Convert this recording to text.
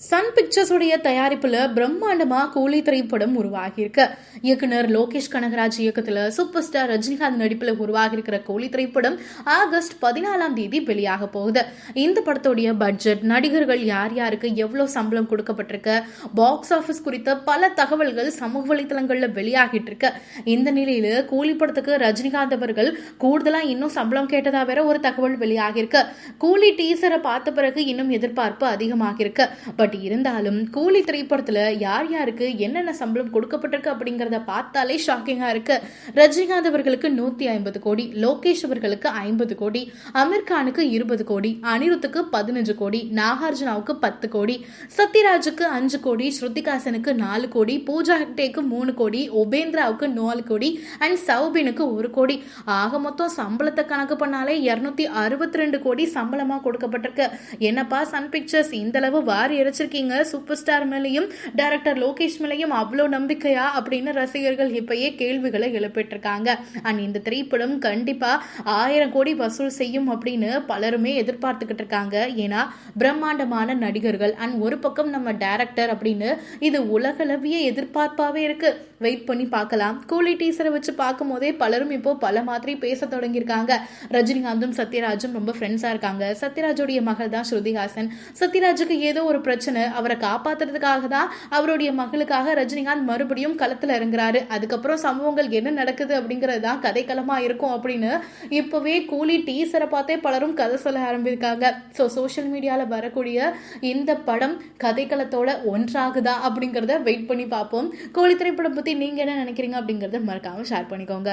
Sun pictures உடைய தயாரிப்புல பிரம்மாண்டமா கூலி திரைப்படம் உருவாகி இருக்கு. இயக்குனர் லோகேஷ் கனகராஜ் இயக்கத்துல சூப்பர் ஸ்டார் ரஜினிகாந்த் நடிப்புல உருவாகி இருக்கிற கூலி திரைப்படம் ஆகஸ்ட் 14 வெளியாக போகுது. இந்த படத்துடைய பட்ஜெட், நடிகர்கள் யார் யாருக்கு எவ்வளவு சம்பளம் கொடுக்கப்பட்டிருக்கு, பாக்ஸ் ஆபீஸ் குறித்த பல தகவல்கள் சமூக வலைதளங்கள்ல வெளியாகிட்டு இருக்கு. இந்த நிலையில கூலி படத்துக்கு ரஜினிகாந்த் அவர்கள் கூடுதலா இன்னும் சம்பளம் கேட்டதா வேற ஒரு தகவல் வெளியாகி இருக்கு. கூலி டீசரை பார்த்த பிறகு இன்னும் எதிர்பார்ப்பு அதிகமாக இருக்கு. பட் இருந்தாலும் கூலி திரைப்படத்துல யார் யாருக்கு என்னென்ன சம்பளம் கொடுக்கப்பட்டிருக்கு அப்படிங்கறத பார்த்தாலே ஷாக்கிங்கா இருக்கு. ரஜினிகாந்த் அவர்களுக்கு 150 கோடி, லோகேஷ் அவர்களுக்கு 50 கோடி, அமீர் கானுக்கு 20 கோடி, அனிருத்துக்கு 15 கோடி, நாகார்ஜுனாவுக்கு 10 கோடி, சத்யராஜுக்கு 5 கோடி, ஸ்ருதிகாசனுக்கு 4 கோடி, பூஜா ஹெக்டேக்கு 3 கோடி, உபேந்திராவுக்கு 4 கோடி அண்ட் சௌபினுக்கு 1 கோடி. ஆக மொத்தம் சம்பளத்தை கணக்கு பண்ணாலே 262 கோடி சம்பளமா கொடுக்கப்பட்டிருக்கு. என்னப்பா சன் பிக்சர்ஸ் இந்த அளவு வாரி இறைச்சிருக்கீங்க, சூப்பர் ஸ்டார் மேலையும் டைரக்டர் லோகேஷ் மேலையும் அவ்வளவு நம்பிக்கையா அப்படின்னு ரசிகர்கள் இப்பயே கேள்விகளை எழுப்பிட்டு இருக்காங்க. அண்ட் இந்த திரைப்படம் கண்டிப்பா 1000 கோடி வசூல் செய்யும் அப்படின்னு பலருமே எதிர்பார்த்துக்கிட்டு இருக்காங்க. ஏன்னா பிரம்மாண்டமான நடிகர்கள் அண்ட் ஒரு பக்கம் நம்ம டைரக்டர் அப்படின்னு இது உலகளவிய எதிர்பார்ப்பாவே இருக்கு. வெயிட் பண்ணி பார்க்கலாம். கூலி டீசரை வச்சு பார்க்கும் போதே பலரும் இப்போ பல மாதிரி பேச தொடங்கியிருக்காங்க. ரஜினிகாந்தும் சத்யராஜும் ரொம்ப ஃப்ரெண்ட்ஸா இருக்காங்க. சத்யராஜுடைய மகள் தான் ஸ்ருதிஹாசன். சத்யராஜுக்கு ஏதோ ஒரு பிரச்சனை, அவரை காப்பாத்துறதுக்காக தான் அவருடைய மகளுக்காக ரஜினிகாந்த் மறுபடியும் களத்துல இறங்குறாரு. அதுக்கப்புறம் சம்பவங்கள் என்ன நடக்குது அப்படிங்கிறது தான் கதைக்களமா இருக்கும் அப்படின்னு இப்பவே கூலி டீசரை பார்த்தே பலரும் கதை சொல்ல ஆரம்பிச்சிருக்காங்க. ஸோ சோஷியல் மீடியால வரக்கூடிய இந்த படம் கதைக்களத்தோட ஒன்றாகுதா அப்படிங்கறத வெயிட் பண்ணி பார்ப்போம். கூலி திரைப்படம் பத்தி நீங்க என்ன நினைக்கிறீங்க அப்படிங்கறத மறக்காம ஷேர் பண்ணிக்கோங்க.